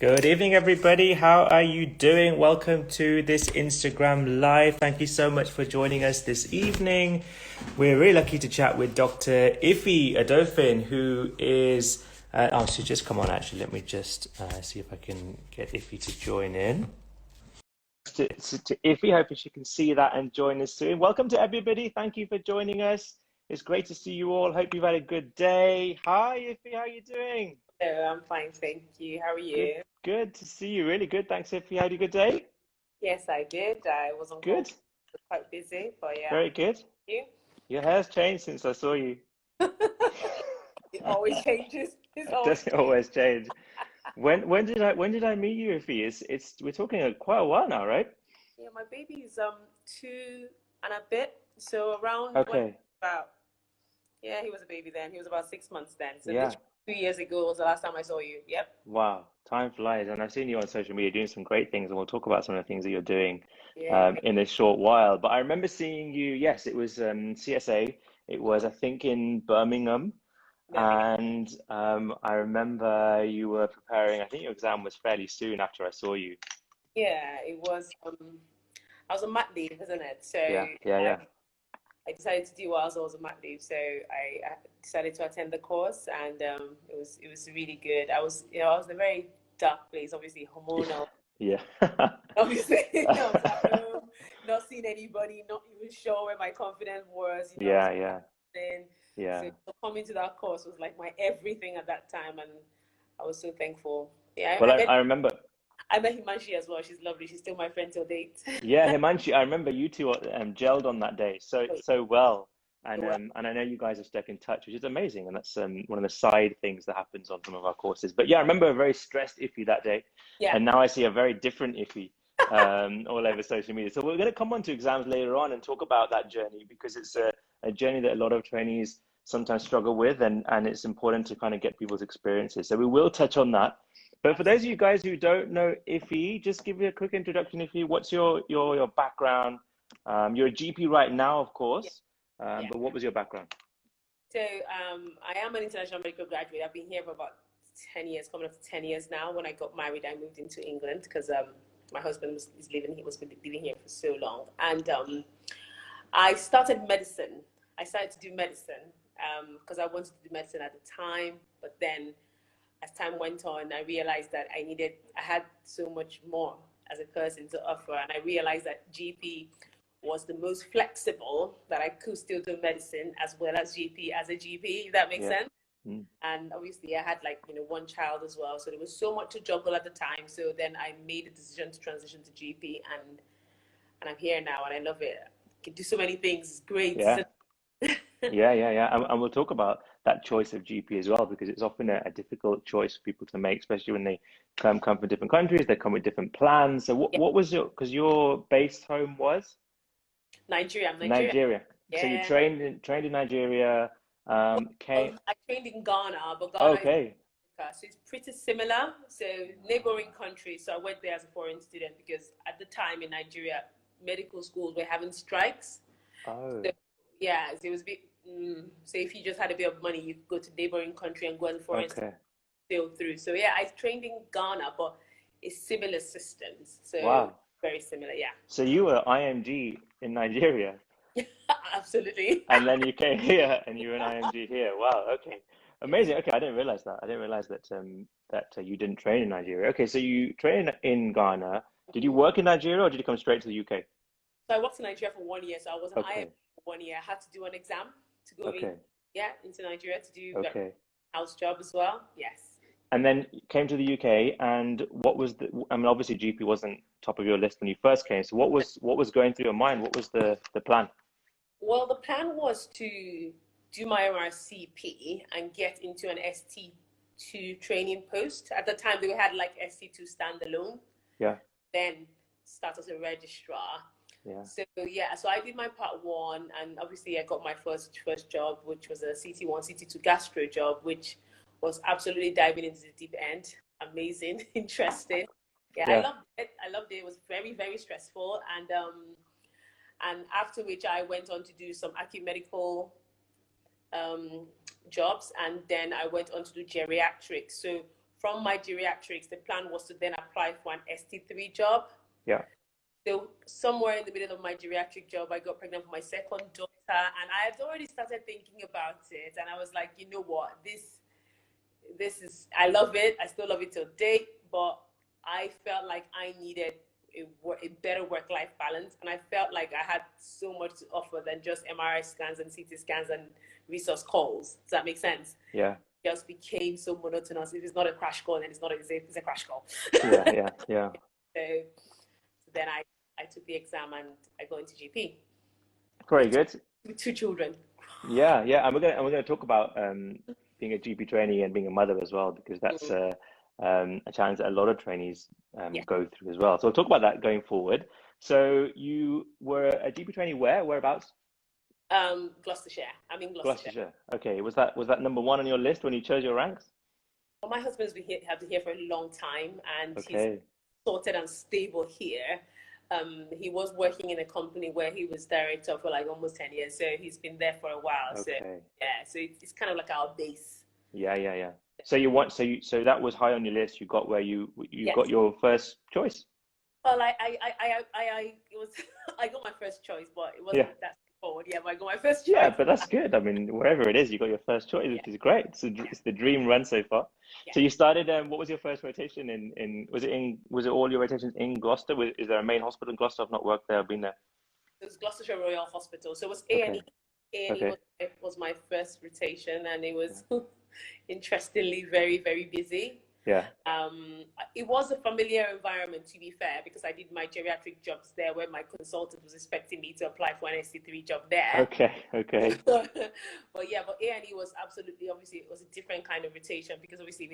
Good evening, everybody. How are you doing? Welcome to this Instagram Live. Thank you so much for joining us this evening. We're really lucky to chat with Dr. Ife Odofin, who is... she's just come on, actually. Let me just see if I can get Ife to join in. To Ife, hoping she can see that and join us soon. Welcome to everybody. Thank you for joining us. It's great to see you all. Hope you've had a good day. Hi, Ife. How are you doing? Hello, I'm fine, thank you. How are you? Good to see you. Really good. Thanks, Ife. Had a good day? Yes, I did. I was on home, Good. quite busy, but yeah. Very good. You? Your hair's changed since I saw you. It always changes. It's It always doesn't always change. When did I meet you, Ife? It's we're talking quite a while now, right? yeah. My baby is 2 and a bit, so around when Okay. about he was a baby then. He was about 6 months then. So Yeah. literally 2 years ago was the last time I saw you. Yep. Wow. Time flies, and I've seen you on social media doing some great things, and we'll talk about some of the things that you're doing Yeah. in a short while. But I remember seeing you. Yes, it was CSA. It was, I think, in Birmingham. Birmingham. And I remember you were preparing, I think your exam was fairly soon after I saw you. Yeah, it was. I was on mat leave, isn't it? So Yeah, yeah, I yeah. I decided to do whilst I was on mat leave, so I decided to attend the course, and it was really good. I was in a very dark place, obviously hormonal. Yeah. Obviously, I was at home, not seeing anybody, not even sure where my confidence was. I was Yeah, yeah, in. So yeah. coming to that course was like my everything at that time, and I was so thankful. Yeah, Well, I remember, I met Himanshi as well. She's lovely. She's still my friend till date. yeah, Himanshi, I remember you two gelled on that day so well. And I know you guys have stuck in touch, which is amazing. And that's one of the side things that happens on some of our courses. But yeah, I remember a very stressed Ife that day. Yeah. And now I see a very different Ife all over social media. So we're going to come on to exams later on and talk about that journey because it's a journey that a lot of trainees sometimes struggle with. And it's important to kind of get people's experiences. So we will touch on that. But for those of you guys who don't know Ife, just give me a quick introduction, Ife. What's your background? You're a GP right now, of Yeah. course. Yeah. But what was your background? So I am an international medical graduate. I've been here for about 10 years, coming up to 10 years now. When I got married, I moved into England because my husband was living here for so long. And I started medicine. I started to do medicine because I wanted to do medicine at the time. But then as time went on, I realized that I had so much more as a person to offer. And I realized that GP was the most flexible, that I could still do medicine as well as GP as a GP, if that makes Yeah. sense. And obviously I had one child as well. So there was so much to juggle at the time. So then I made a decision to transition to GP and I'm here now and I love it. I can do so many things. It's great. Yeah. Yeah. And we'll talk about that choice of GP as well, because it's often a difficult choice for people to make, especially when they come from different countries, they come with different plans. So what was because your base home was? Nigeria. I'm Nigerian. Nigeria. So you Yeah. trained in Nigeria, Well, came, I trained in Ghana, but Ghana is okay. Africa, so it's pretty similar. So neighboring countries. So I went there as a foreign student because at the time in Nigeria, medical schools were having strikes. Oh, So yeah, so it was a bit. So if you just had a bit of money, you could go to neighboring country and go as a foreign student okay. sail through. So yeah, I trained in Ghana, but it's similar systems. So Wow. very similar. Yeah, So you were IMG in Nigeria, absolutely. and then you came here, and you were an IMG here. Wow. Okay. Amazing. Okay, I didn't realize that. I didn't realize that you didn't train in Nigeria. Okay, so you trained in Ghana. Did you work in Nigeria, or did you come straight to the UK? So I worked in Nigeria for 1 year. So I was an IM Okay. for 1 year. I had to do an exam to go in, Okay. into Nigeria to do that Okay. house job as well. Yes. And then you came to the UK, and what was I mean, obviously GP wasn't top of your list when you first came. So what was going through your mind? What was the plan? Well, the plan was to do my MRCP and get into an ST2 training post. At the time, they had like ST2 standalone, Yeah. then start as a registrar. Yeah. So yeah, so I did my part one, and obviously I got my first job, which was a CT1, CT2 gastro job, which was absolutely diving into the deep end. Amazing, interesting. Yeah, I Yeah. loved it. I loved it. It was very, very stressful, and after which I went on to do some acute medical jobs, and then I went on to do geriatrics. So from my geriatrics, the plan was to then apply for an ST3 job. Yeah. So somewhere in the middle of my geriatric job, I got pregnant with my second daughter, and I had already started thinking about it. And I was like, you know what, this is, I love it. I still love it till date, but I felt like I needed a better work-life balance, and I felt like I had so much to offer than just MRI scans and CT scans and resource calls. Does that make sense? Yeah. It just became so monotonous. If it's not a crash call, then it's a crash call. Yeah. So then I took the exam and I got into GP Very good. with two children. Yeah. And we're gonna talk about being a GP trainee and being a mother as well, because that's a challenge that a lot of trainees go through as well. So we'll talk about that going forward. So you were a GP trainee whereabouts? Gloucestershire. I'm in Gloucestershire. Okay. Was that number one on your list when you chose your ranks? Well, my husband's been here for a long time, and Okay. he's sorted and stable here. He was working in a company where he was director for like almost 10 years, so he's been there for a while. Okay. So it's kind of like our base. Yeah. So that was high on your list. You got where you Yes. got your first choice. Well, it was I got my first choice, but it wasn't that straightforward. Yeah, but I got my first choice. Yeah, but that's good. I mean, wherever it is, you got your first choice, which is great. So it's the dream run so far. Yeah. So you started. What was your first rotation in? Was it all your rotations in Gloucester? Is there a main hospital in Gloucester? I've not worked there. I've been there. It was Gloucestershire Royal Hospital. So it was A&E. Okay. A&E was my first rotation, and it was interestingly very, very busy. Yeah. It was a familiar environment, to be fair, because I did my geriatric jobs there, where my consultant was expecting me to apply for an ST3 job there. Okay. But A&E was absolutely, obviously, it was a different kind of rotation, because obviously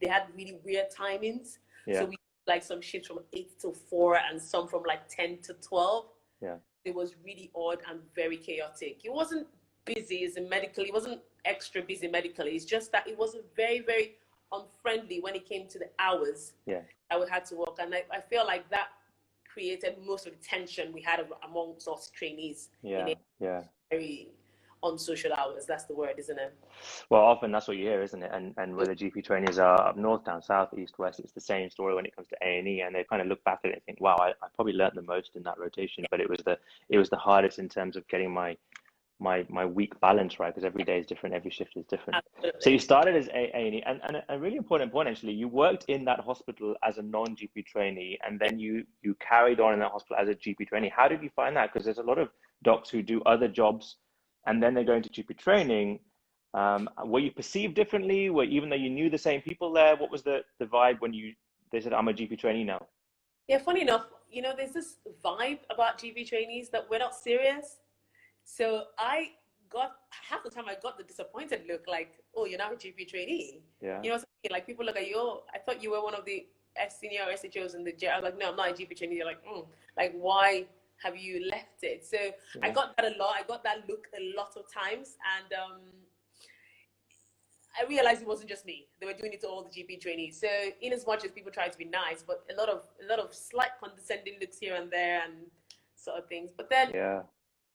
they had really weird timings. Yeah. So we like some shifts from 8 to 4 and some from like 10 to 12. Yeah. It was really odd and very chaotic. It wasn't busy as in medically, it wasn't extra busy medically. It's just that it wasn't very, very unfriendly when it came to the hours I would have to work. And I feel like that created most of the tension we had amongst us trainees. Yeah. Very unsocial hours. That's the word, isn't it? Well, often that's what you hear, isn't it? And whether GP trainees are up north, down south, east, west, it's the same story when it comes to A&E, and they kind of look back at it and think, wow, I probably learned the most in that rotation, but it was the hardest in terms of getting my week balance right, because every day is different, every shift is different. Absolutely. So you started as A&E, and a really important point, actually, you worked in that hospital as a non-GP trainee, and then you carried on in that hospital as a GP trainee. How did you find that? Because there's a lot of docs who do other jobs and then they go into GP training. Were you perceived differently? Even though you knew the same people there, what was the vibe when they said, I'm a GP trainee now? Yeah, funny enough, there's this vibe about GP trainees that we're not serious. So I got, half the time I got the disappointed look, like, oh, you're not a GP trainee. Yeah. Like people look at you, oh, I thought you were one of the senior SHOs in the jail. I was like, no, I'm not a GP trainee. They're like, like, why have you left it? So I got that a lot. I got that look a lot of times. And I realized it wasn't just me. They were doing it to all the GP trainees. So in as much as people try to be nice, but a lot of slight condescending looks here and there and sort of things. But then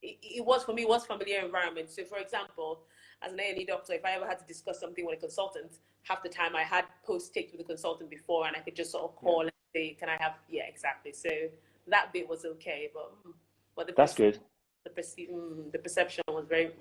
it was, for me, it was familiar environment. So for example, as an A&E doctor, if I ever had to discuss something with a consultant, half the time I had post-takes with the consultant before, and I could just sort of call and say, can I have, yeah, exactly. So that bit was okay, but that's good. The perception was very.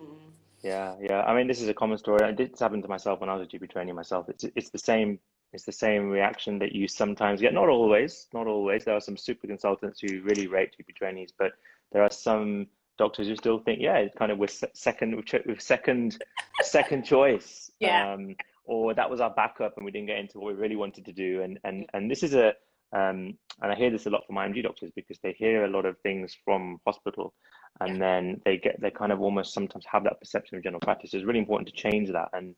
Yeah. I mean, this is a common story. This happened to myself when I was a GP trainee myself. It's the same. It's the same reaction that you sometimes get. Not always. There are some super consultants who really rate GP trainees, but there are some doctors who still think, yeah, it's kind of with second choice. Yeah. Or that was our backup and we didn't get into what we really wanted to do. And this is and I hear this a lot from IMG doctors, because they hear a lot of things from hospital, and then they kind of almost sometimes have that perception of general practice. It's really important to change that. And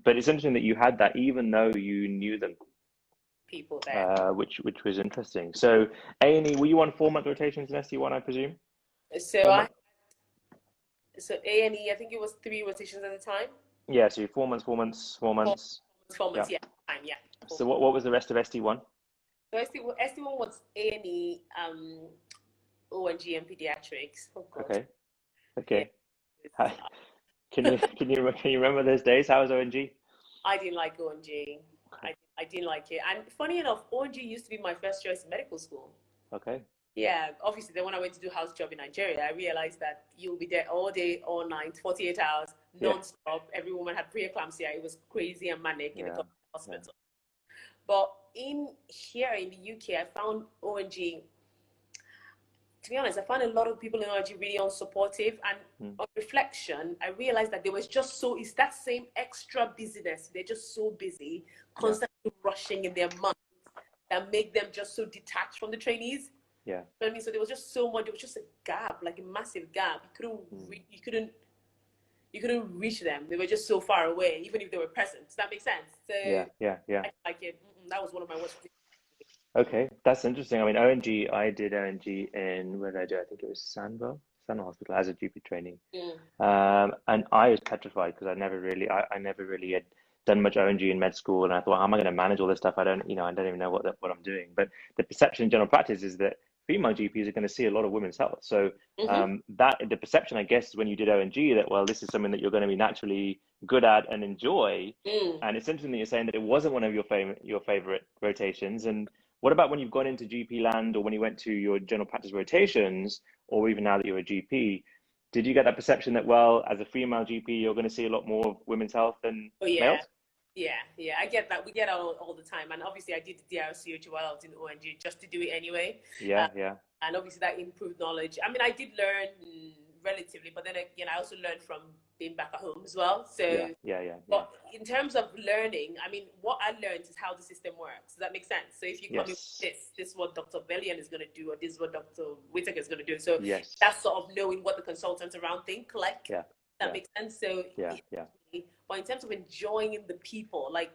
but it's interesting that you had that even though you knew them. People there. Which was interesting. So A&E, were you on 4-month rotations in ST1, I presume? So A&E, I think it was 3 rotations at a time. Yeah, so 4 months. 4 months, yeah. Time, yeah. So what was the rest of ST1? So ST1 was A&E, ONG, and pediatrics. Oh, God. Okay. Can you remember those days? How was ONG? I didn't like ONG. I didn't like it. And funny enough, ONG used to be my first choice in medical school. Okay. Yeah, obviously, then when I went to do house job in Nigeria, I realized that you'll be there all day, all night, 48 hours, Yeah. non-stop. Every woman had preeclampsia. It was crazy and manic in the Yeah. Yeah. hospital. But here in the UK, I found ONG, to be honest, I found a lot of people in ONG really unsupportive. And on reflection, I realized that they was just so, it's that same extra busyness. They're just so busy, constantly rushing in their mind that make them just so detached from the trainees. Yeah. You know what I mean? So there was just so much, there was just a gap, like a massive gap. You couldn't reach them. They were just so far away, even if they were present. Does that make sense? So Yeah. I like it. That was one of my worst. Okay, that's interesting. I mean, ONG, I did ONG in, where did I do? I think it was Sandwell Hospital as a GP trainee. And I was petrified because I never really had done much ONG in med school, and I thought, how am I going to manage all this stuff? I don't even know what I'm doing. But the perception in general practice is that female GPs are going to see a lot of women's health. So that the perception, I guess, when you did ONG, that well, this is something that you're going to be naturally good at and enjoy. And it's interesting that you're saying that it wasn't one of your favorite rotations. And what about when you've gone into GP land, or when you went to your general practice rotations, or even now that you're a GP? Did you get that perception that, well, as a female GP, you're going to see a lot more of women's health than males? Yeah, I get that. We get all the time. And obviously, I did the DRCOG while I was in ONG just to do it anyway. Yeah. And obviously, that improved knowledge. I mean, I did learn relatively, but then again, I also learned from being back at home as well. So, Yeah. But in terms of learning, I mean, what I learned is how the system works. Does that make sense? So if you come in with this is what Dr. Bellion is going to do, or this is what Dr. Whittaker is going to do. So that's sort of knowing what the consultants around think, like, that makes sense. So but in terms of enjoying the people, like,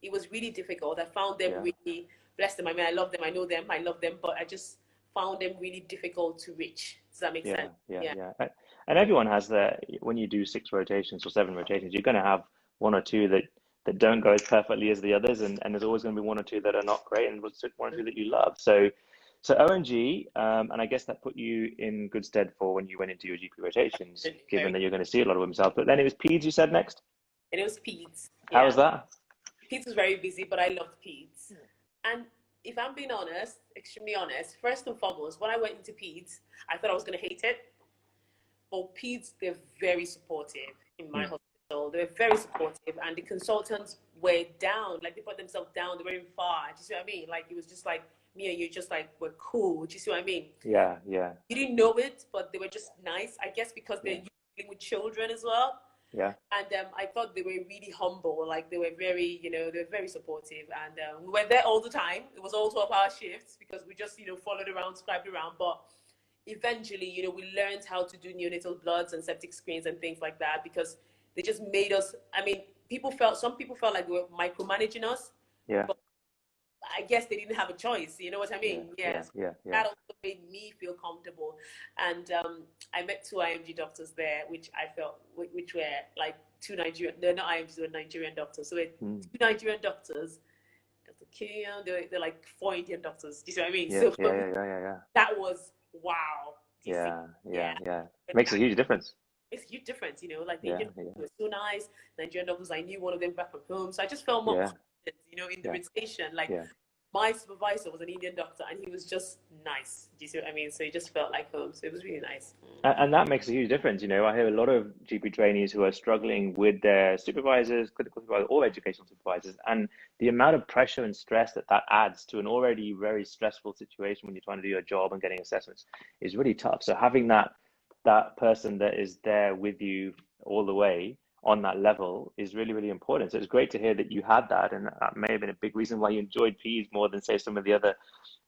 it was really difficult. I found them really, bless them. I mean, I love them. I know them. I love them. But I just found them really difficult to reach. Does that make sense? Yeah. And everyone has that. When you do 6 rotations or 7 rotations, you're going to have one or two that don't go as perfectly as the others, and there's always going to be one or two that are not great, and one or two that you love. So ONG, and I guess that put you in good stead for when you went into your GP rotations, given that you're going to see a lot of women's health. But then it was peds, you said, next? And it was peds. How was that? Peds was very busy, but I loved peds. And if I'm being honest, extremely honest, first and foremost, when I went into peds, I thought I was going to hate it. But peds, they're very supportive in my hospital. They were very supportive, and the consultants were down, like they put themselves down. They weren't far. Do you see what I mean? Like, it was just like me and you, just like, we're cool. Do you see what I mean? Yeah. You didn't know it, but they were just nice. I guess because they're dealing with children as well. Yeah. And I thought they were really humble. Like, they were very, they were very supportive. And we were there all the time. It was all 12-hour shifts because we just, followed around, scribed around. But eventually, we learned how to do neonatal bloods and septic screens and things like that, because they just made us, I mean, some people felt like they were micromanaging us. Yeah. But I guess they didn't have a choice. You know what I mean? Yeah. That also made me feel comfortable. And I met 2 IMG doctors there, which I felt, which were like 2 Nigerian, they're not IMGs, they were Nigerian doctors. So we're 2 Nigerian doctors, Dr. Kenyan, they're like 4 Indian doctors. Do you see what I mean? Yeah. That was wow. Yeah. It makes a huge difference. It's a huge difference, like the Indian doctors were so nice. Nigerian doctors, I knew one of them back from home. So I just felt more confident, in the rotation. Like, my supervisor was an Indian doctor, and he was just nice. Do you see what I mean? So it just felt like home. So it was really nice. And that makes a huge difference. I hear a lot of GP trainees who are struggling with their supervisors, clinical supervisors, or educational supervisors, and the amount of pressure and stress that adds to an already very stressful situation when you're trying to do your job and getting assessments is really tough. So having that person that is there with you all the way on that level is really, really important. So it's great to hear that you had that, and that may have been a big reason why you enjoyed peds more than, say, some of the other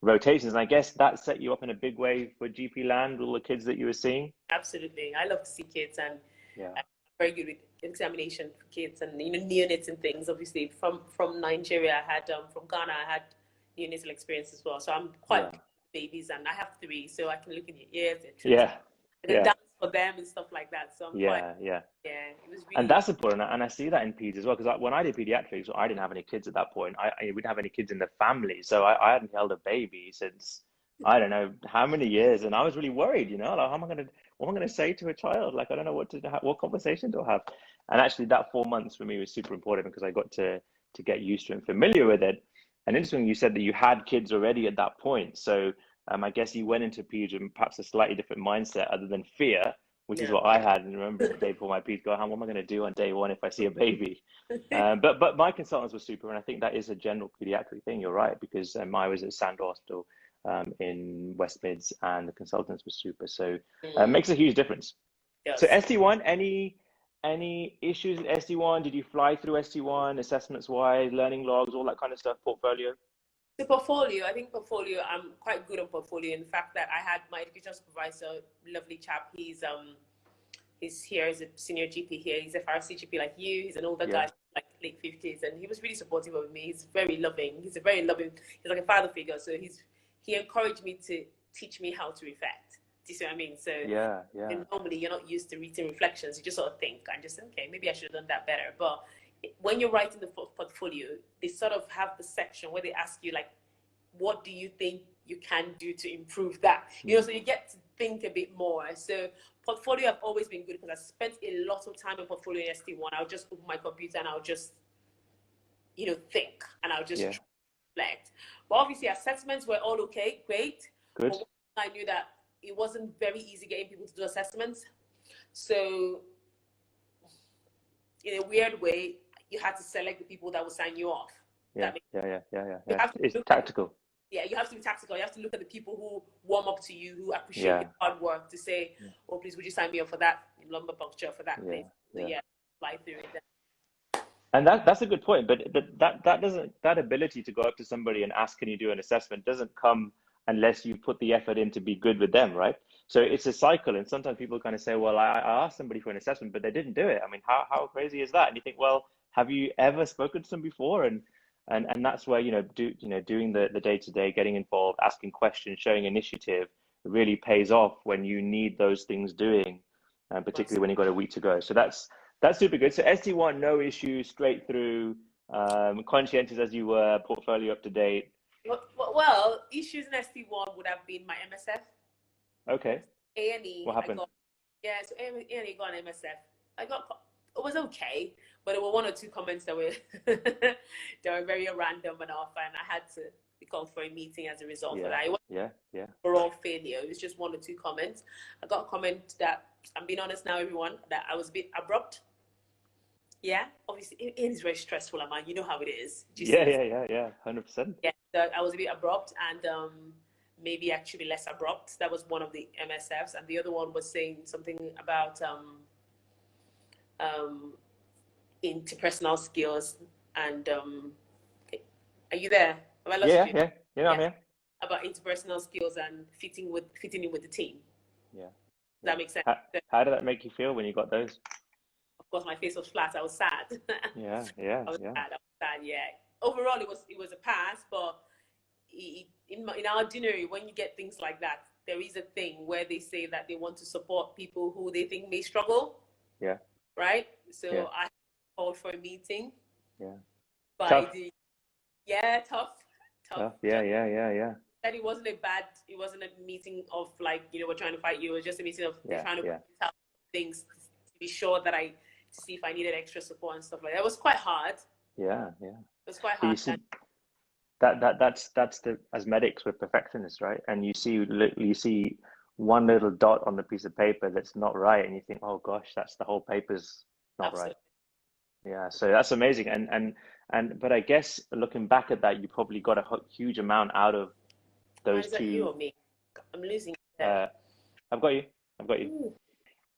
rotations. And I guess that set you up in a big way for GP land, all the kids that you were seeing. Absolutely. I love to see kids, and I'm very good with examination for kids and neonates and things. Obviously, from Nigeria, I had from Ghana, I had neonatal experience as well. So I'm quite good with babies, and I have 3, so I can look in your ears. And dance for them and stuff like that. So it was really, and that's important, and I see that in peds as well, because when I did pediatrics, I didn't have any kids at that point. We didn't have any kids in the family, so I hadn't held a baby since I don't know how many years, and I was really worried. Like, what am I gonna say to a child? Like, I don't know what conversation to have. And actually, that 4 months for me was super important, because I got to to get used to and familiar with it. And interesting, you said that you had kids already at that point. So I guess you went into peds with perhaps a slightly different mindset other than fear, which is Yeah. what I had. And remember the day before my peds, go, what am I going to do on day one if I see a baby? But my consultants were super. And I think that is a general pediatric thing. You're right, because I was at St2 Hospital in West Mids, and the consultants were super. So it makes a huge difference. Yes. So ST1, any issues with ST1? Did you fly through ST1, assessments wise, learning logs, all that kind of stuff, portfolio? The portfolio, I think portfolio, I'm quite good on portfolio. In the fact that I had my education supervisor, lovely chap. He's here as a senior GP here. He's a pharmacy GP like you. He's an older guy, like late 50s, and he was really supportive of me. He's very loving. He's like a father figure. So he encouraged me to teach me how to reflect. Do you see what I mean? So normally you're not used to written reflections. You just sort of think and just, okay, maybe I should have done that better. But when you're writing the portfolio, they sort of have the section where they ask you, like, what do you think you can do to improve that? You know, so you get to think a bit more. So portfolio, I've always been good because I spent a lot of time in portfolio in ST1. I'll just open my computer and I'll just, think, and I'll just reflect. But obviously assessments were all okay, great. Good. But I knew that it wasn't very easy getting people to do assessments. So in a weird way, you had to select the people that will sign you off. Yeah. It's You tactical. have to be tactical. You have to look at the people who warm up to you, who appreciate your hard work, to say, oh, please, would you sign me up for that lumbar puncture for that place? So fly through it. And that's a good point. But that ability to go up to somebody and ask, can you do an assessment, doesn't come unless you put the effort in to be good with them, right? So it's a cycle. And sometimes people kind of say, well, I asked somebody for an assessment, but they didn't do it. I mean, how crazy is that? And you think, well, have you ever spoken to them before? And that's where, doing the day-to-day, getting involved, asking questions, showing initiative really pays off when you need those things doing, particularly when you've got a week to go. So that's super good. So ST1, no issues, straight through, conscientious as you were, portfolio up to date. Well, issues in ST1 would have been my MSF. Okay. A&E. What happened? So A&E got an MSF. It was okay, but there were one or two comments that were very random and off, and I had to be called for a meeting as a result of that. It wasn't overall failure. It was just one or two comments. I got a comment that, I'm being honest now, everyone, that I was a bit abrupt. Yeah, obviously it is very stressful, man. You know how it is. 100%. Yeah, so I was a bit abrupt, and maybe actually less abrupt. That was one of the MSFs, and the other one was saying something about interpersonal skills and are you there? Have I lost you? I'm here. About interpersonal skills and fitting in with the team. Yeah. Does that make sense? How did that make you feel when you got those? Of course, my face was flat. I was sad. I was sad. Yeah. Overall, it was a pass, but in our dictionary, when you get things like that, there is a thing where they say that they want to support people who they think may struggle. Yeah. Right? So I called for a meeting. Yeah. But tough. Tough. Yeah. That it wasn't a meeting of like, we're trying to fight you. It was just a meeting of trying to tell things to be sure that to see if I needed extra support and stuff like that. It was quite hard. Yeah. It was quite hard. You see, that's the, as medics, we're perfectionists, right? And you see one little dot on the piece of paper that's not right, and you think, oh gosh, that's the whole paper's not Absolutely. Right. Yeah, so that's amazing. But I guess looking back at that, you probably got a huge amount out of those two. You or me? I'm losing. I've got you. Ooh.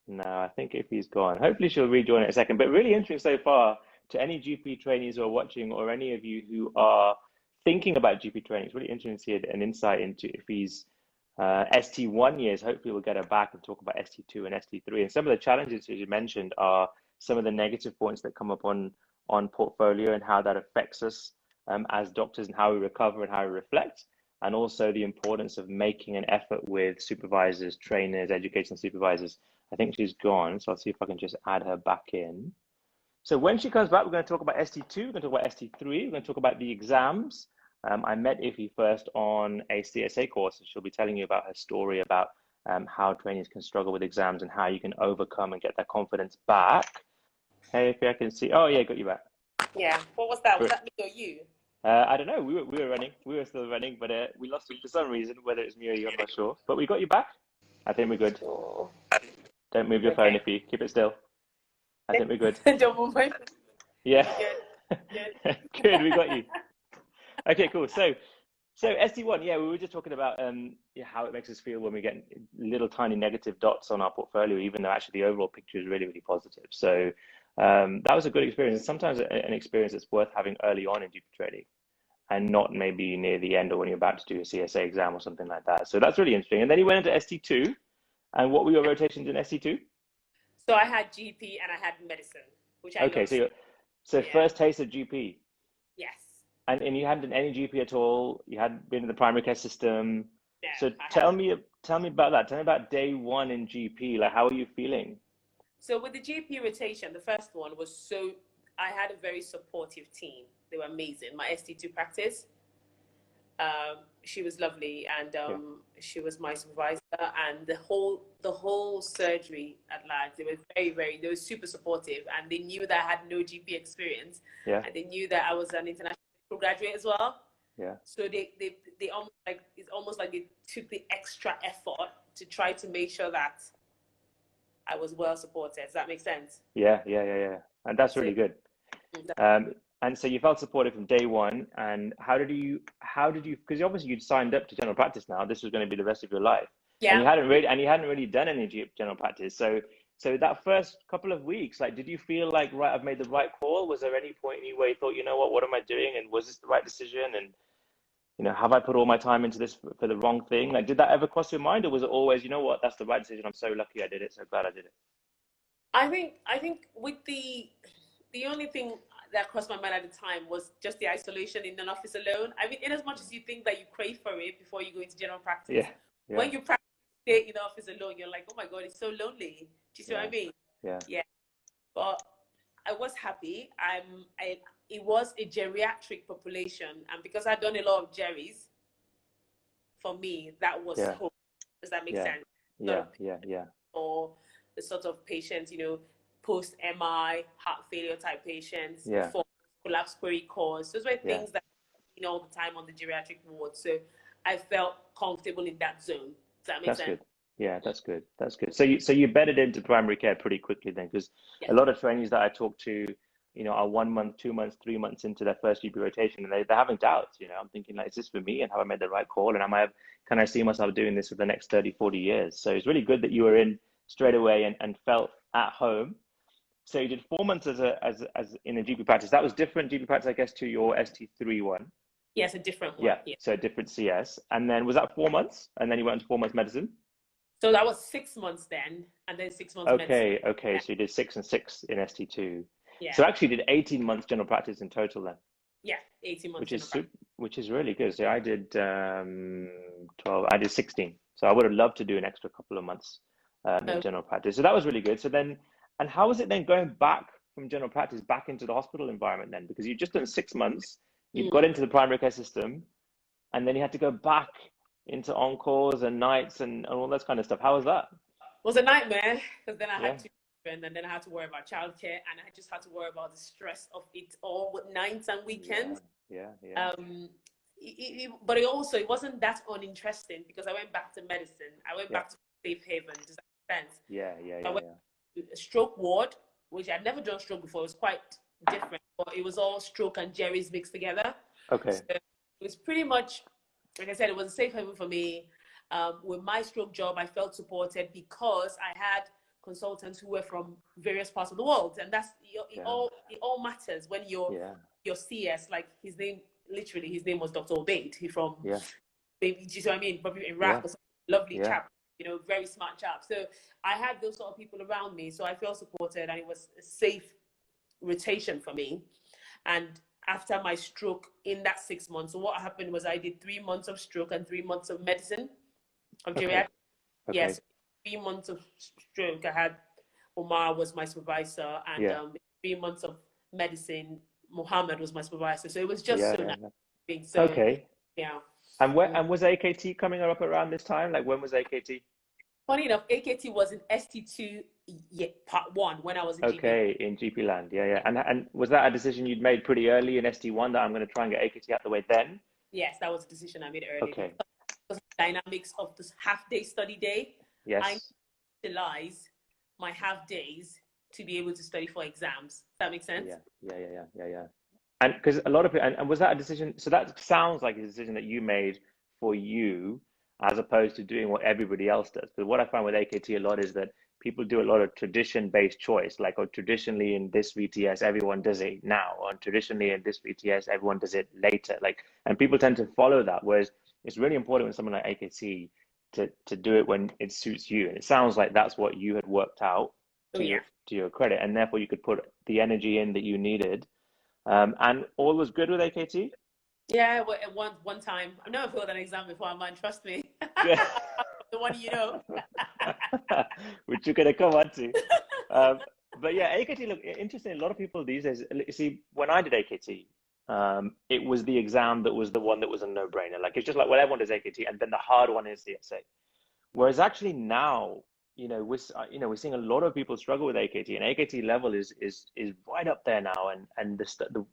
No, I think if he's gone, hopefully she'll rejoin in a second. But really interesting so far. To any GP trainees who are watching, or any of you who are thinking about GP training, it's really interesting to see an insight into if he's ST1 years. Hopefully we'll get her back and talk about ST2 and ST3. And some of the challenges, as you mentioned, are some of the negative points that come up on portfolio and how that affects us as doctors, and how we recover and how we reflect. And also the importance of making an effort with supervisors, trainers, educational supervisors. I think she's gone, so I'll see if I can just add her back in. So when she comes back, we're going to talk about ST2, we're going to talk about ST3, we're going to talk about the exams. I met Iffy first on a CSA course, and she'll be telling you about her story about how trainees can struggle with exams and how you can overcome and get that confidence back. Hey, Iffy, I can see. Oh, yeah, got you back. Yeah. What was that? Was that me or you? I don't know. We were running. We were still running, but we lost you for some reason. Whether it's me or you, I'm not sure. But we got you back. I think we're good. Sure. Don't move your phone Okay. if you keep it still. I think we're good. Don't move my. Yeah. Good. Good. Good. We got you. Okay. Cool. So ST1. Yeah, we were just talking about yeah, how it makes us feel when we get little tiny negative dots on our portfolio, even though actually the overall picture is really, really positive. So that was a good experience. Sometimes an experience that's worth having early on in GP training, and not maybe near the end or when you're about to do a CSA exam or something like that. So that's really interesting. And then you went into ST2, and what were your rotations in ST2? So I had GP and I had medicine, which I Okay, loved. so Yeah. first taste of GP, Yes. and you hadn't done any GP at all. You hadn't been in the primary care system. No, So I tell haven't. me about that. Tell me about day one in GP. Like, how are you feeling? So with the GP rotation, the first one was so I had a very supportive team. They were amazing. My ST2 practice. She was lovely, and Yeah, she was my supervisor. And the whole surgery at large, they were they were super supportive, and they knew that I had no GP experience, yeah, and they knew that I was an international graduate as well. yeah. So they almost like it's almost like they took the extra effort to try to make sure that I was well supported. Does that make sense? Yeah. And that's So really good. And so you felt supported from day one. And how did you, because obviously you'd signed up to general practice now. This was going to be the rest of your life. And yeah. you hadn't really done any general practice. So that first couple of weeks, like, did you feel like, right, I've made the right call? Was there any point in you where you thought, you know what am I doing? And was this the right decision? And, have I put all my time into this for the wrong thing? Like, did that ever cross your mind? Or was it always, you know what, that's the right decision. I'm so lucky I did it. So glad I did it. I think with the only thing that crossed my mind at the time was just the isolation in an office alone. I mean, in as much as you think that you crave for it before you go into general practice, Yeah, yeah, when you practice stay in the office alone, you're like, oh my god, it's so lonely. Do you see what yeah, I mean? yeah. Yeah. But I was happy. It was a geriatric population, and because I'd done a lot of gerries, for me that was Yeah, hope. Does that make yeah, sense? Sort yeah, of yeah, yeah, or the sort of patients, post MI, heart failure type patients, yeah, before collapsed query cause. Those were yeah. things that all the time on the geriatric ward. So I felt comfortable in that zone. Does that make That's sense? good. Yeah, that's good. That's good. So you bedded into primary care pretty quickly then, because a Yes. lot of trainees that I talk to, are 1 month, 2 months, 3 months into their first GP rotation, and they're having doubts. I'm thinking, like, is this for me, and have I made the right call, and can I see myself doing this for the next 30, 40 years? So it's really good that you were in straight away and felt at home. So you did 4 months as in a GP practice. That was different GP practice, I guess, to your ST3 one. Yes, a different one. Yeah. Yeah. So a different CS. And then was that 4 months? And then you went to 4 months medicine? So that was 6 months then, and then 6 months medicine. Okay. Yeah. So you did 6 and 6 in ST2. Yeah. So actually you did 18 months general practice in total then, Yeah. 18 months which general is practice. which is really good. So I did 12, I did 16. So I would have loved to do an extra couple of months in Oh, general practice. So that was really good. So then, and how was it then going back from general practice back into the hospital environment then? Because you'd just done 6 months, you'd got into the primary care system, and then you had to go back into on-calls and nights and all that kind of stuff. How was that? was a nightmare because then I Yeah, had to, and then I had to worry about childcare, and I just had to worry about the stress of it all with nights and yeah, weekends. yeah. But it wasn't that uninteresting because I went back to medicine. I went Yeah, back to safe haven. Does that make sense? I went yeah. to a stroke ward, which I'd never done stroke before. It was quite different, but it was all stroke and Jerry's mixed together. Okay. So it was pretty much, like I said, it was a safe haven for me. With my stroke job, I felt supported because I had consultants who were from various parts of the world, and Yeah, it all matters when yeah, your CS, like his name was Dr. Obaid. He from yeah, maybe, do you know what I mean? Probably Iraq yeah, or something. Lovely yeah. chap, very smart chap. So I had those sort of people around me, so I felt supported, and it was a safe rotation for me. And after my stroke in that 6 months, so what happened was I did 3 months of stroke and 3 months of medicine of Okay, geriatrics. okay. Yes, 3 months of stroke. I had Omar was my supervisor, and Yeah, 3 months of medicine. Muhammad was my supervisor. So it was just yeah, so yeah. nice being Yeah. so, Okay. yeah. And was AKT coming up around this time? Like, when was AKT? Funny enough, AKT was in ST2 Yeah, part one when I was in GP. Okay, in GP land. Yeah, yeah. And was that a decision you'd made pretty early in ST1 that I'm going to try and get AKT out the way then? Yes, that was a decision I made early Okay. because of the dynamics of this half day study day. I Yes. utilize my half days to be able to study for exams. Does that make sense? Yeah. And because a lot of it, and was that a decision? So that sounds like a decision that you made for you, as opposed to doing what everybody else does. Because what I find with AKT a lot is that people do a lot of tradition-based choice, like, oh, traditionally in this VTS everyone does it now, or traditionally in this VTS everyone does it later. Like, and people tend to follow that. Whereas it's really important with someone like AKT to do it when it suits you. And it sounds like that's what you had worked out Oh yeah. to your credit, and therefore you could put the energy in that you needed. And all was good with AKT? Yeah, well, at one time, I've never failed an exam before, man. Trust me. Good. The one you know. Which you're gonna come on to. But yeah, AKT, look, interesting. A lot of people these days, see, when I did AKT, it was the exam that was the one that was a no-brainer. Like, it's just like, well, everyone does AKT, and then the hard one is the essay. Whereas actually now, we're seeing a lot of people struggle with AKT, and AKT level is right up there now. And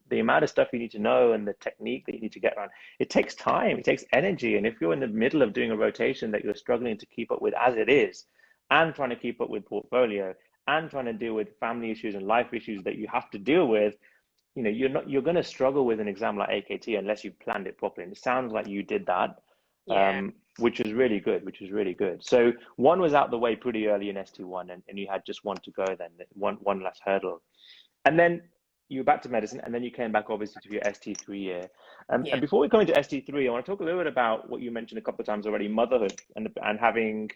the amount of stuff you need to know and the technique that you need to get around, it takes time, it takes energy. And if you're in the middle of doing a rotation that you're struggling to keep up with as it is, and trying to keep up with portfolio, and trying to deal with family issues and life issues that you have to deal with, you're going to struggle with an exam like AKT unless you planned it properly. And it sounds like you did that, Yeah. which is really good, So one was out the way pretty early in ST1, and you had just one to go then, one last hurdle. And then you were back to medicine, and then you came back obviously to your ST3 year. Yeah. And before we come into ST3, I want to talk a little bit about what you mentioned a couple of times already, motherhood, and having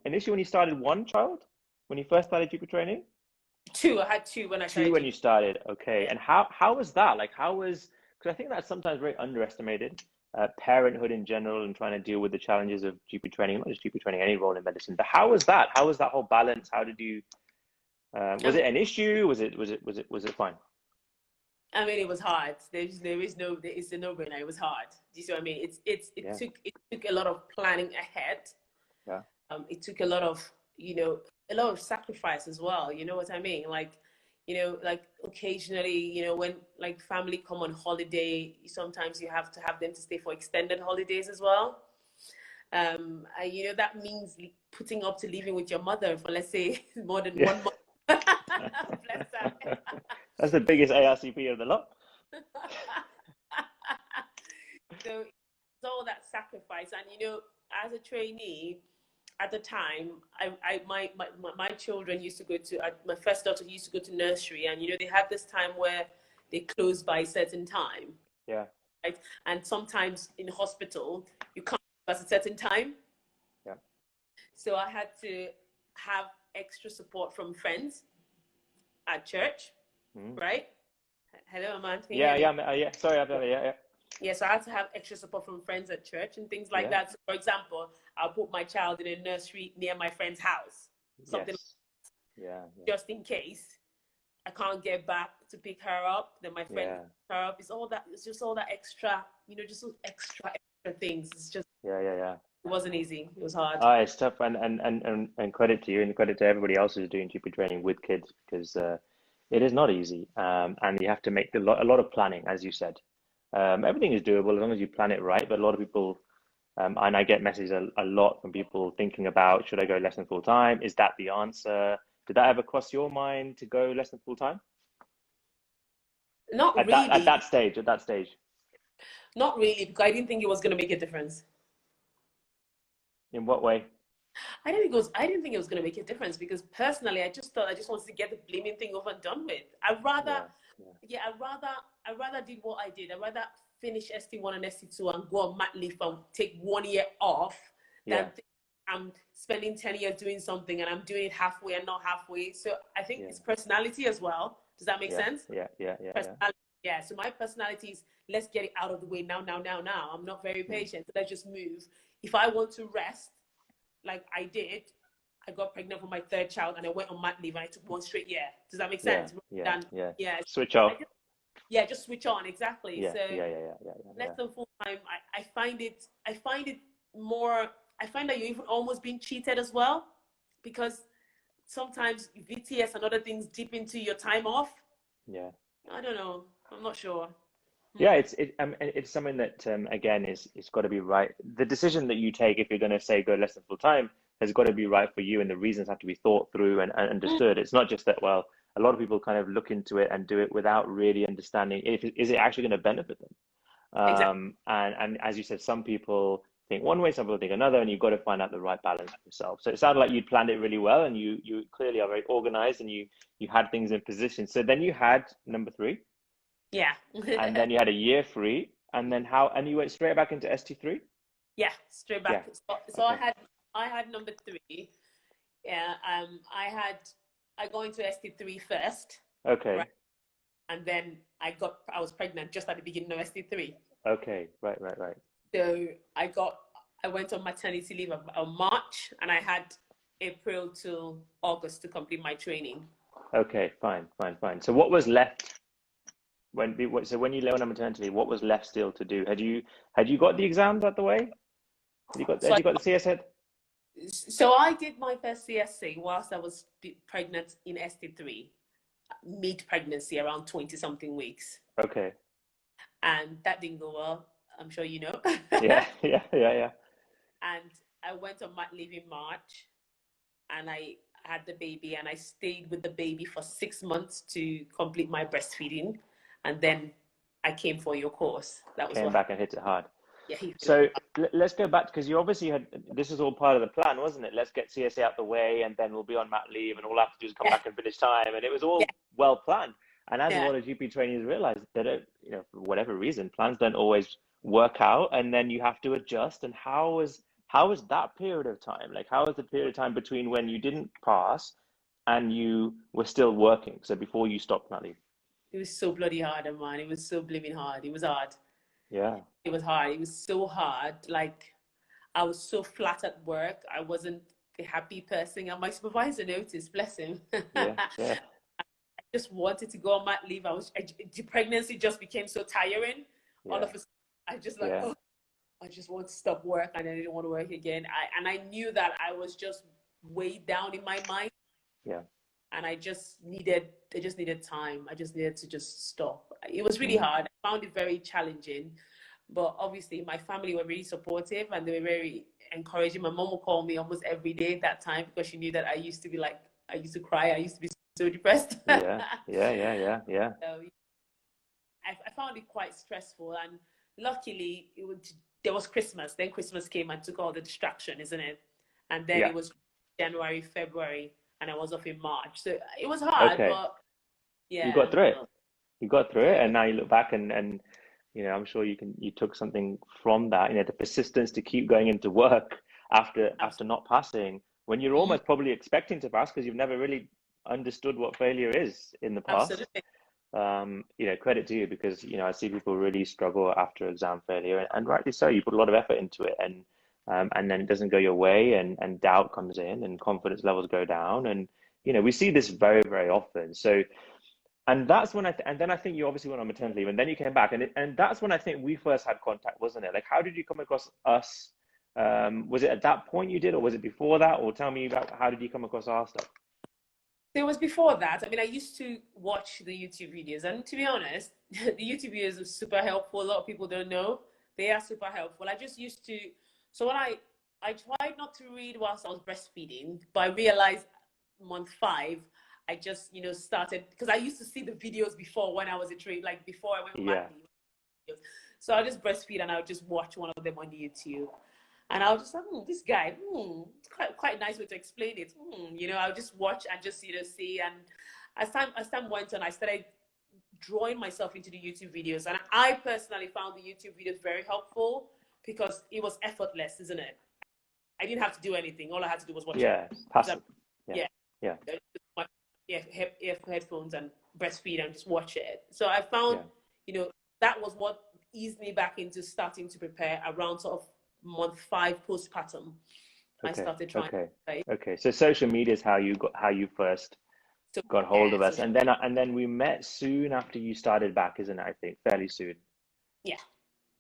initially when you started one child, when you first started GP training? Two. I had two when I Two started when GP. you started, okay. Yeah. And how was that? Like, because I think that's sometimes very underestimated, parenthood in general, and trying to deal with the challenges of GP training, not just GP training, any role in medicine. But how was that? How was that whole balance? How did you? Was it an issue? Was it fine? I mean, it was hard. It's a no-brainer. It was hard. Do you see what I mean? Yeah. It took a lot of planning ahead. Yeah. It took a lot of, a lot of sacrifice as well. You know what I mean? Like, like occasionally, when like family come on holiday, sometimes you have to have them to stay for extended holidays as well. That means putting up to living with your mother for, let's say, more than 1 month. Bless her. That's the biggest ARCP of the lot. So it's all that sacrifice. And as a trainee at the time, my children used to go to, my first daughter used to go to nursery, and they have this time where they close by a certain time. Yeah. Right? And sometimes in hospital you can't at a certain time. Yeah. So I had to have extra support from friends at church. Right? Hello, Amanda. Yeah. Sorry, yeah. Yeah, so I had to have extra support from friends at church and things like that. So, for example, I'll put my child in a nursery near my friend's house, something Yeah. just in case I can't get back to pick her up. Then my friend picks her up. It's all that. It's just all that extra, just those extra things. It's just Yeah. It wasn't easy. It was hard. It's tough, and credit to you, and credit to everybody else who's doing GP training with kids, because it is not easy, and you have to make a lot of planning, as you said. Everything is doable as long as you plan it right, but a lot of people, and I get messages a lot from people thinking about, should I go less than full time? Is that the answer? Did that ever cross your mind to go less than full time? Not really. At that stage. Not really, because I didn't think it was going to make a difference. In what way? I didn't think it was going to make a difference, because personally, I just thought I just wanted to get the blaming thing over and done with. I rather did what I did. I'd rather finish ST1 and ST2 and go on mat leave and take 1 year off than think I'm spending 10 years doing something and I'm doing it halfway and not halfway. So I think it's personality as well. Does that make sense? Yeah. Yeah. So my personality is, let's get it out of the way now. I'm not very patient. So let's just move. If I want to rest, like I did, I got pregnant for my third child and I went on mat leave and I took 1 straight year. Does that make sense? Yeah. Switch off. Just switch on. Exactly. Yeah. Less than full time. I find it more. I find that you're even almost being cheated as well, because sometimes VTS and other things dip into your time off. Yeah. I don't know. I'm not sure. Yeah, it's something that again is it's got to be right. The decision that you take if you're going to say go less than full time has got to be right for you, and the reasons have to be thought through and understood. It's not just that, well, a lot of people kind of look into it and do it without really understanding if is it actually going to benefit them. Exactly. And as you said, some people think one way, some people think another, and you've got to find out the right balance for yourself. So it sounded like you'd planned it really well, and you clearly are very organized, and you had things in position. So then you had number three. Yeah. And then you had a year free, and then how? And you went straight back into ST3. Yeah, straight Yeah. back. So Okay. I had number three. Yeah. I go into ST3 first, Okay. right? And then I was pregnant just at the beginning of ST3. Okay. Right. Right. Right. So I went on maternity leave on March, and I had April to August to complete my training. Okay. Fine. Fine. Fine. So what was left so when you lay on maternity leave, what was left still to do? Had you got the exams out the way? So Had you got the CS head? So I did my first CSC whilst I was pregnant in ST3, mid-pregnancy, around 20 something weeks. Okay. And that didn't go well, I'm sure you know. Yeah. Yeah. Yeah. Yeah. And I went on mat leave in March, and I had the baby, and I stayed with the baby for 6 months to complete my breastfeeding. And then I came for your course. That was Came what back happened. and hit it hard. Yeah, So let's go back because you obviously had this is all part of the plan, wasn't it? Let's get CSA out the way, and then we'll be on mat leave, and all I have to do is come yeah, back and finish time, and it was yeah, all well planned. And as a yeah. lot of GP trainees realize, they don't, for whatever reason, plans don't always work out, and then you have to adjust. And how was that period of time? Like, how was the period of time between when you didn't pass and you were still working? So before you stopped mat leave. It was so bloody hard, man. It was so blimmin' hard. It was hard. Yeah. It was hard. It was so hard. Like, I was so flat at work. I wasn't a happy person. And my supervisor noticed, bless him. Yeah. Yeah. I just wanted to go on mat leave. The pregnancy just became so tiring. All Yeah. of a sudden, I just like, Yeah. oh, I just want to stop work, and I didn't want to work again. I knew that I was just weighed down in my mind, Yeah. and I just needed time. I just needed to just stop. It was really hard. I found it very challenging, but obviously my family were really supportive, and they were very encouraging. My mom would call me almost every day at that time because she knew that I used to cry. I used to be so depressed. Yeah. Yeah. Yeah. Yeah. Yeah. So I found it quite stressful, and luckily there was Christmas. Then Christmas came and took all the distraction, isn't it? And then Yeah. it was January, February, and I was off in March. So it was hard, Okay. but You yeah, got through it. You got through it, yeah, and now you look back and I'm sure you took something from that, the persistence to keep going into work after absolutely. not passing when you're almost probably expecting to pass because you've never really understood what failure is in the past. Absolutely. Credit to you because I see people really struggle after exam failure, and rightly so. You put a lot of effort into it, and then it doesn't go your way, and doubt comes in, and confidence levels go down, and we see this very, very often. So, and that's when and then I think you obviously went on maternity leave, and then you came back, and that's when I think we first had contact, wasn't it? Like, how did you come across us? Was it at that point you did, or was it before that? Or tell me about how did you come across our stuff? It was before that. I mean, I used to watch the YouTube videos, and to be honest, the YouTube videos are super helpful. A lot of people don't know they are super helpful. I just used to. So when I tried not to read whilst I was breastfeeding, but I realized month 5, I just started because I used to see the videos before when I was a train, like before I went on mat Yeah, leave. So I just breastfeed, and I would just watch one of them on YouTube. And I was just like, this guy, it's quite a nice way to explain it. I would just watch and just see. And as time went on, I started drawing myself into the YouTube videos. And I personally found the YouTube videos very helpful because it was effortless, isn't it? I didn't have to do anything. All I had to do was watch it. yeah, passive. Yeah, Yeah. yeah, Headphones and breastfeed and just watch it. So I found, that was what eased me back into starting to prepare around sort of month 5 postpartum. I Okay, started trying. okay. So social media is how you first So got hold yeah, of us, and then we met soon after you started back, isn't it? I think fairly soon. yeah,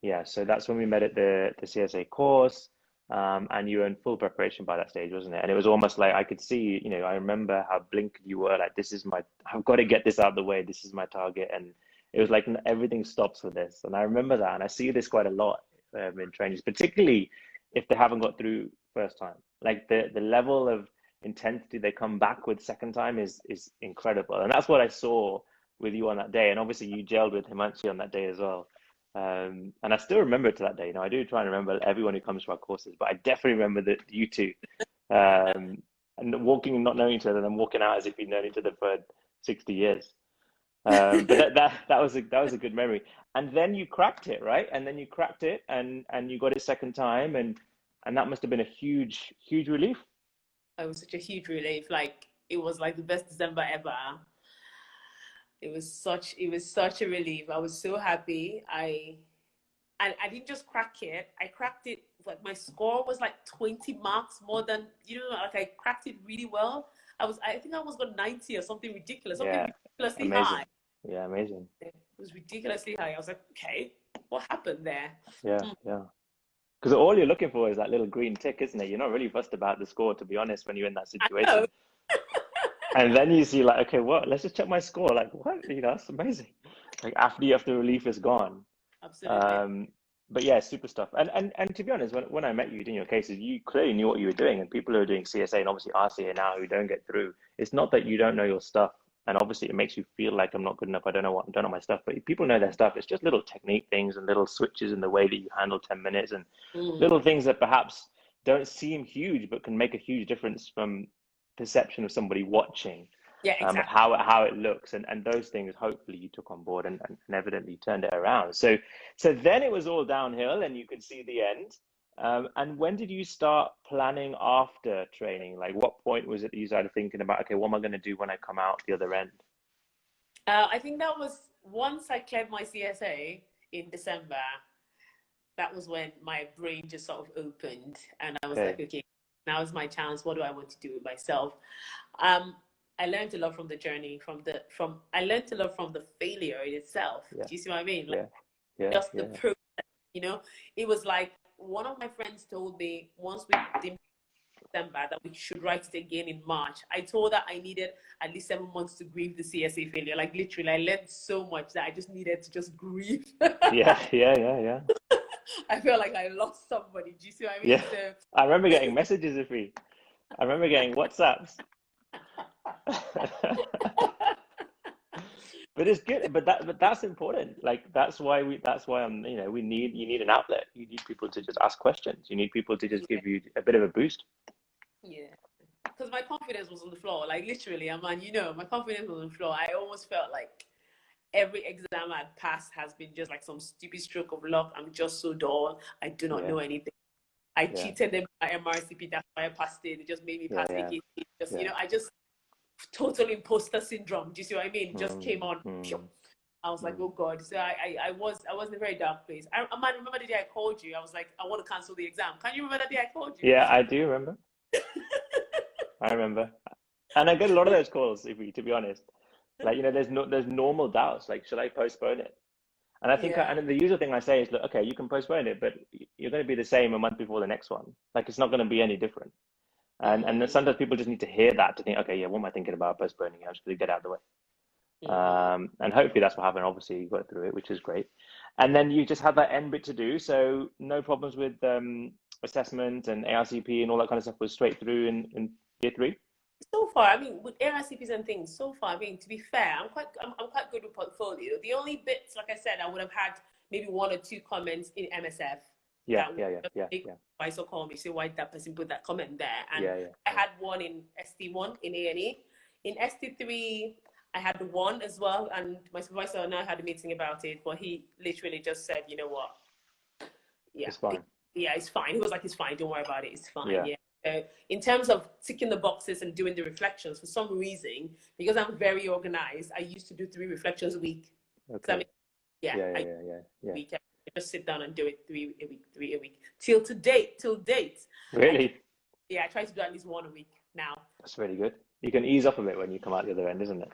Yeah, so that's when we met at the CSA course. And you were in full preparation by that stage, wasn't it? And it was almost like I could see, you know, I remember how blinkered you were, like, this is my, I've got to get this out of the way. This is my target. And it was like everything stops for this. And I remember that. And I see this quite a lot in trainees, particularly if they haven't got through first time. Like the level of intensity they come back with second time is incredible. And that's what I saw with you on that day. And obviously you gelled with Himanshi on that day as well. And I still remember it to that day. You know, I do try and remember everyone who comes to our courses, but I definitely remember that you two, and walking and not knowing each other, and then walking out as if we'd known each other for 60 years. But that was a good memory. And then you cracked it, right? And then you cracked it, and you got it second time, and that must have been a huge relief. It was such a huge relief. Like, it was like the best December ever. It was such a relief. I was so happy. I didn't just crack it. I cracked it, like my score was like 20 marks more than, you know, like I cracked it really well. I think I was got 90 or something ridiculous, something ridiculously high. Yeah, amazing. It was ridiculously high. I was like, okay, what happened there? Yeah. Because all you're looking for is that little green tick, isn't it? You're not really fussed about the score, to be honest, when you're in that situation. And then you see, like, okay, what? Let's just check my score. Like, what? You know, that's amazing. Like after the relief is gone. Absolutely. But yeah, super stuff. And to be honest, when I met you doing your cases, you clearly knew what you were doing. And people who are doing CSA and obviously RCA now who don't get through, it's not that you don't know your stuff. And obviously it makes you feel like I'm not good enough. I don't know my stuff. But people know their stuff. It's just little technique things and little switches in the way that you handle 10 minutes and little things that perhaps don't seem huge, but can make a huge difference from perception of somebody watching. Yeah, exactly. Of how it looks, and those things hopefully you took on board and evidently turned it around. So then it was all downhill and you could see the end. And when did you start planning after training? Like what point was it that you started thinking about, okay, what am I going to do when I come out the other end? I think that was once I cleared my CSA in December. That was when my brain just sort of opened and I was like, okay, now is my chance. What do I want to do with myself? I learned a lot from the journey, I learned a lot from the failure in itself. Do you see what I mean? Like, just the process, you know? It was like one of my friends told me once we did December that we should write it again in March. I told her I needed at least 7 months to grieve the CSA failure. Like literally, I learned so much that I just needed to just grieve. Yeah. I felt like I lost somebody. Do you see what I mean? Yeah. So, I remember getting messages of me. I remember getting WhatsApps. But it's good. But that's important. Like that's why I'm. You know, you need an outlet. You need people to just ask questions. You need people to just give you a bit of a boost. Yeah, because my confidence was on the floor. Like literally, you know, my confidence was on the floor. I almost felt like every exam I'd passed has been just like some stupid stroke of luck. I'm just so dull. I do not know anything. I cheated them by MRCP. That's why I passed it. They just made me pass AKT. You know, I just total imposter syndrome. Do you see what I mean? Just came on. I was like, oh God. So I was in a very dark place. I remember the day I called you. I was like, I want to cancel the exam. Can you remember that day I called you? Yeah, I do remember. I remember. And I get a lot of those calls, to be honest. Like, you know, there's normal doubts. Like, should I postpone it? And I think, and the usual thing I say is, look, okay, you can postpone it, but you're going to be the same a month before the next one. Like, it's not going to be any different. And sometimes people just need to hear that to think, okay, yeah, what am I thinking about postponing? I'm just going to get out of the way. And hopefully that's what happened. Obviously, you got through it, which is great. And then you just have that end bit to do. So no problems with assessment and ARCP and all that kind of stuff was straight through in year 3. So far, I mean, with ARCPs and things, so far, I mean, to be fair, I'm quite good with portfolio. The only bits, like I said, I would have had maybe 1 or 2 comments in MSF. Yeah. I saw call me, say why that person put that comment there, and I had 1 in ST1 in A&E. In ST3, I had 1 as well, and my supervisor and I had a meeting about it, but he literally just said, you know what? Yeah, it's fine. It's fine. He was like, it's fine. Don't worry about it. It's fine. In terms of ticking the boxes and doing the reflections, for some reason, because I'm very organized, I used to do 3 reflections a week. Okay. Week. I just sit down and do it 3 a week. Till date. Really? I try to do at least 1 a week now. That's really good. You can ease up a bit when you come out the other end, isn't it?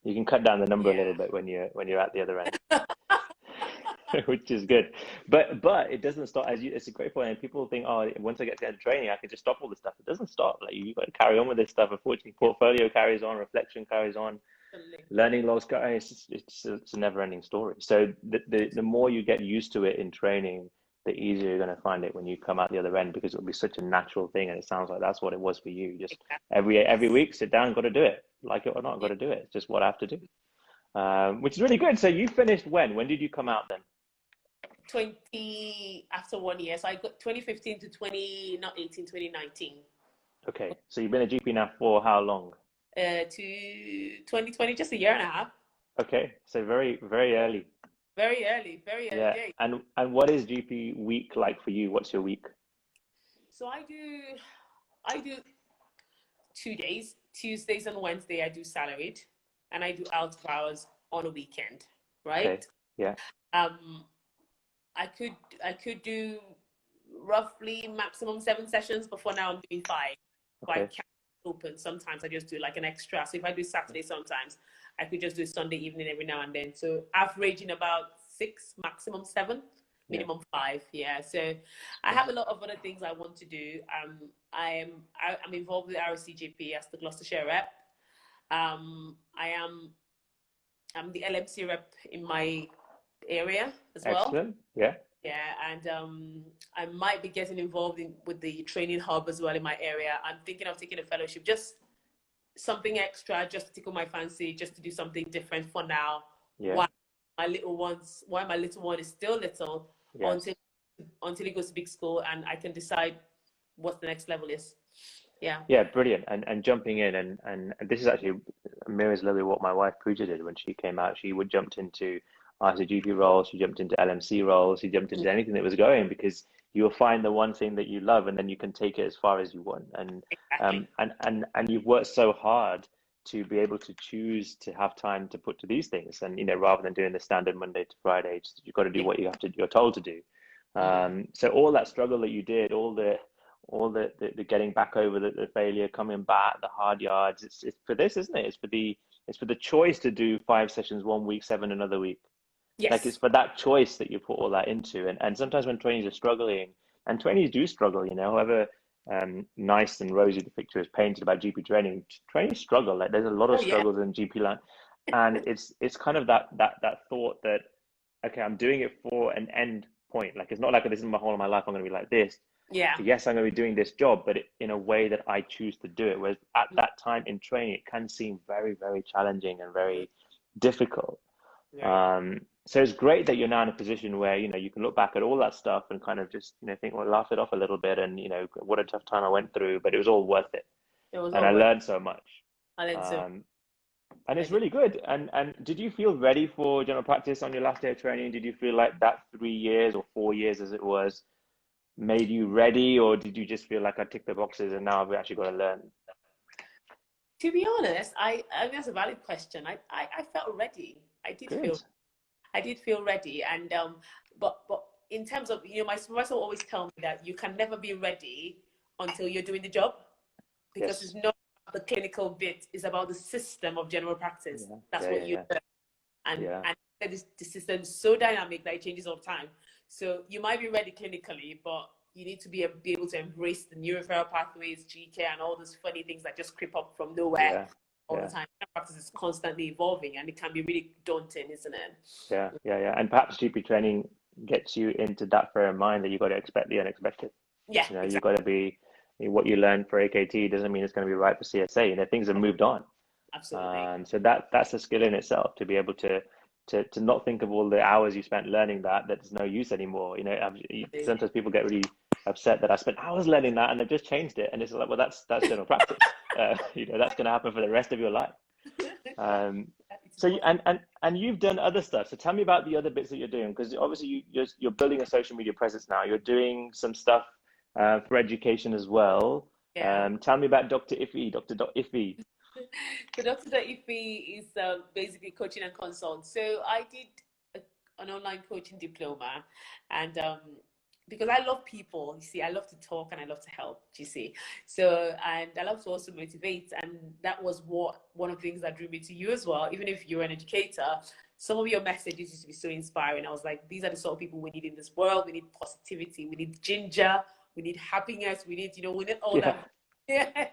You can cut down the number a little bit when you're at the other end. which is good. But it doesn't stop as you. It's a great point. And people think, oh, once I get to the end of training, I can just stop all this stuff. It doesn't stop. Like you got to carry on with this stuff. Unfortunately, portfolio carries on, reflection carries on, learning logs carry. It's a never-ending story. So the more you get used to it in training, the easier you're going to find it when you come out the other end, because it'll be such a natural thing. And it sounds like that's what it was for you. Just every week, sit down, got to do it, like it or not, got to do it. It's just what I have to do. Which is really good. So you finished when? When did you come out then? 20 after 1 year. So I got 2015 to 2019. Okay. So you've been a GP now for how long? To 2020, just a year and a half. Okay. So very, very early. Very early Yeah. days. And what is GP week like for you? What's your week? So I do 2 days. Tuesdays and Wednesday I do salaried, and I do out of hours on a weekend, right? Okay. Yeah. I could do roughly maximum 7 sessions, but for now I'm doing 5. So I Okay. can't open. Sometimes I just do like an extra. So if I do Saturday sometimes, I could just do Sunday evening every now and then. So averaging about 6, maximum 7, minimum 5. Yeah. So I have a lot of other things I want to do. I'm involved with ROCGP as the Gloucestershire rep. I'm the LMC rep in my area as well. Excellent. Yeah. Yeah, and I might be getting involved with the training hub as well in my area. I'm thinking of taking a fellowship, just something extra, just to tickle my fancy, just to do something different for now. Yeah. While my little one is still little, Yes. until he goes to big school, and I can decide what the next level is. Yeah. Yeah, brilliant. And jumping in and this is actually mirrors a little bit what my wife Pooja did when she came out. She would jumped into ICGP roles, she jumped into LMC roles, she jumped into anything that was going, because you'll find the one thing that you love and then you can take it as far as you want. And Exactly. and you've worked so hard to be able to choose to have time to put to these things, and rather than doing the standard Monday to Friday, you've got to do what you're told to do. So all that struggle that you did, all the getting back over the failure, coming back, the hard yards, it's for this, isn't it? It's for the choice to do 5 sessions one week, 7 another week. Yes. Like it's for that choice that you put all that into. And sometimes when trainees are struggling, and trainees do struggle, however nice and rosy the picture is painted about GP training, trainees struggle. Like there's a lot of struggles in GP land. And it's kind of that thought that, okay, I'm doing it for an end point. Like it's not like this is my whole of my life, I'm going to be like this. Yeah. Yes, I'm going to be doing this job, but in a way that I choose to do it. Whereas at that time in training, it can seem very, very challenging and very difficult. So it's great that you're now in a position where, you can look back at all that stuff and kind of just, think, well, laugh it off a little bit and, what a tough time I went through, but it was all worth it. And I learned so much. And it's really good. And did you feel ready for general practice on your last day of training? Did you feel like that 3 years or 4 years as it was made you ready, or did you just feel like I ticked the boxes and now I've actually got to learn? To be honest, I think that's a valid question. I felt ready. I did feel ready, and but in terms of, my supervisor will always tell me that you can never be ready until you're doing the job, because it's not the clinical bit, it's about the system of general practice. That's what you learn. And the system is so dynamic that it changes all the time. So you might be ready clinically, but you need to be able to embrace the neuroreferral pathways, GK, and all those funny things that just creep up from nowhere all the time. Practice is constantly evolving, and it can be really daunting, isn't it? Yeah. And perhaps GP training gets you into that frame of mind that you've got to expect the unexpected. Exactly. You've got to be, what you learn for AKT doesn't mean it's going to be right for CSA. Things have moved on. Absolutely. So that's a skill in itself, to be able to not think of all the hours you spent learning that's no use anymore. Sometimes people get really upset that I spent hours learning that and they've just changed it, and it's like, well, that's general practice. That's going to happen for the rest of your life. So and you've done other stuff. So tell me about the other bits that you're doing, because obviously you're building a social media presence now. You're doing some stuff for education as well. Tell me about Dr. Iffy. Iffy. So Dr. Iffy is basically coaching and consult. So I did an online coaching diploma, and because I love people, you see, I love to talk and I love to help, you see. So, and I love to also motivate. And that was one of the things that drew me to you as well. Even if you're an educator, some of your messages used to be so inspiring. I was like, these are the sort of people we need in this world. We need positivity. We need ginger. We need happiness. We need, we need all Yeah. that. Yeah.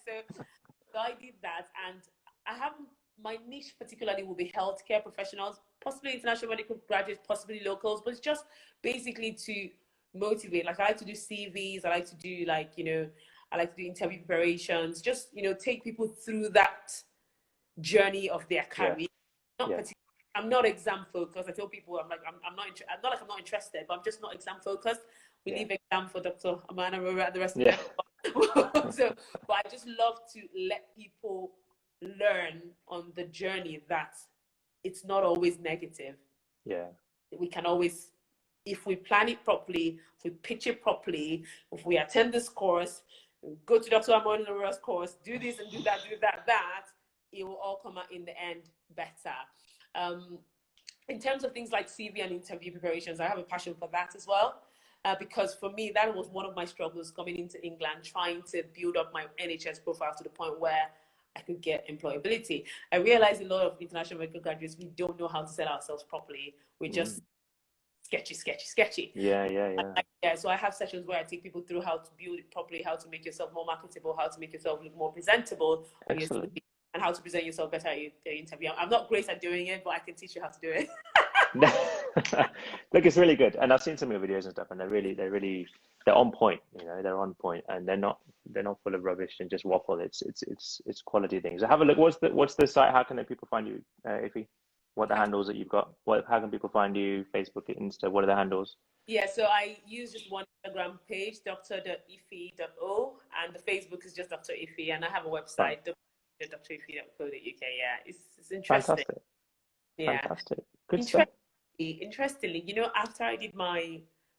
So I did that. And I have my niche particularly will be healthcare professionals, possibly international medical graduates, possibly locals, but it's just basically to motivate. Like I like to do CVs, I like to do I like to do interview preparations, just take people through that journey of their Yeah. career. Not Yeah. particularly, I'm not exam focused. I tell people I'm not not like I'm not interested, but I'm just not exam focused. We Yeah. leave exam for Dr. Amana Arora and the rest of Yeah. them. So, but I just love to let people learn on the journey that it's not always negative. Yeah. We can always, if we plan it properly, if we pitch it properly, if we attend this course, go to Dr. Amona's course, do this and do that, it will all come out in the end better. In terms of things like CV and interview preparations, I have a passion for that as well. Because for me, that was one of my struggles coming into England, trying to build up my NHS profile to the point where I could get employability. I realized a lot of international medical graduates, we don't know how to sell ourselves properly. We're just sketchy. Yeah. So I have sessions where I take people through how to build it properly, how to make yourself more marketable, how to make yourself look more presentable, Excellent. and how to present yourself better at your interview. I'm not great at doing it, but I can teach you how to do it. Look, it's really good, and I've seen some of your videos and stuff, and they're on point. They're on point, and they're not full of rubbish and just waffle. It's quality things. So have a look. What's the site? How can people find you, Ify? What are the handles that you've got? How can people find you? Facebook, Insta. What are the handles? Yeah, so I use just one Instagram page, dr.ify.o, and the Facebook is just Dr. Ify, and I have a website, drify.co.uk. Yeah, it's interesting. Fantastic. Yeah. Fantastic. Good stuff. Interestingly, after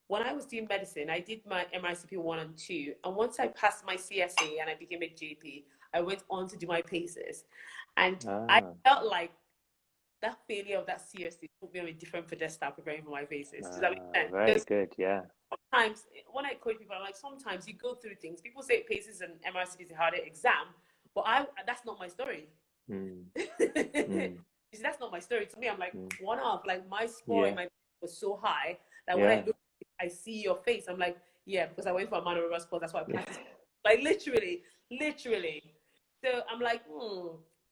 when I was doing medicine, I did my MICP 1 and 2. And once I passed my CSA and I became a GP, I went on to do my PACES. And I felt like that failure of that CSA put me on a different pedestal preparing for my PACES. Does that make sense? Very good, yeah. Sometimes, when I coach people, I'm like, sometimes you go through things. People say PACES and MICP is a harder exam, but that's not my story. See, that's not my story. To me, I'm like, one off. Like my score in my was so high that when I look, I see your face. I'm like, yeah, because I went for a man of course. That's why I practiced. Like literally. So I'm like,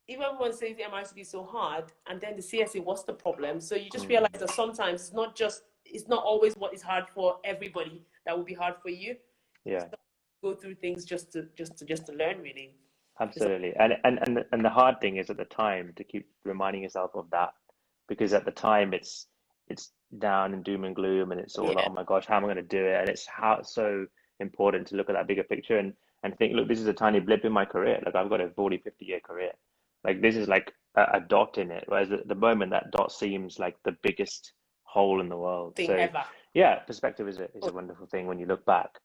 even when saying the MRCP is so hard, and then the CSA, what's the problem? So you just realize that sometimes it's not always what is hard for everybody that will be hard for you. Yeah. So go through things just to learn, really. Absolutely. And the hard thing is at the time to keep reminding yourself of that, because at the time it's down and doom and gloom, and it's all like, oh my gosh, how am I going to do it? And it's so important to look at that bigger picture and think, look, this is a tiny blip in my career. Like I've got a 40, 50-year career. Like this is like a dot in it. Whereas at the moment that dot seems like the biggest hole in the world. Thing so ever. Yeah, perspective is a wonderful thing when you look back.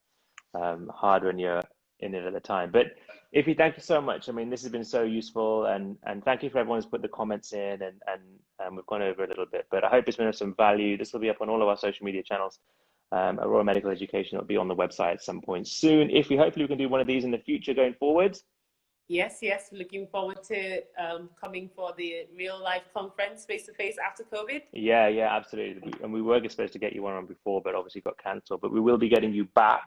Hard when you're in it at the time. But Ify, thank you so much. I mean, this has been so useful, and thank you for everyone who's put the comments in, and we've gone over a little bit, but I hope it's been of some value. This will be up on all of our social media channels. Arora Medical Education will be on the website at some point soon. Ify, hopefully we can do one of these in the future going forward. Yes, looking forward to coming for the real life conference face to face after COVID. Yeah, absolutely. And we were supposed to get you one on before, but obviously got cancelled. But we will be getting you back.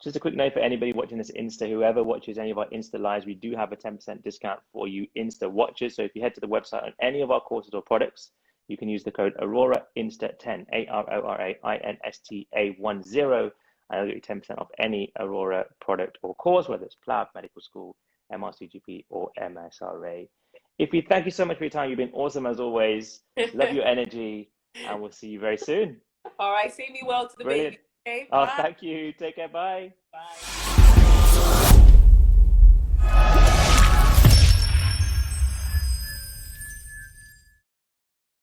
Just a quick note for anybody watching this Insta, whoever watches any of our Insta lives, we do have a 10% discount for you Insta watchers. So if you head to the website on any of our courses or products, you can use the code Arora Insta10, ARORA INSTA10, and I'll get you 10% off any Arora product or course, whether it's PLAB, medical school, MRCGP, or MSRA. Ify, thank you so much for your time. You've been awesome as always. Love your energy, and we'll see you very soon. All right, say me well to the baby. Okay, oh, thank you. Take care. Bye. Bye.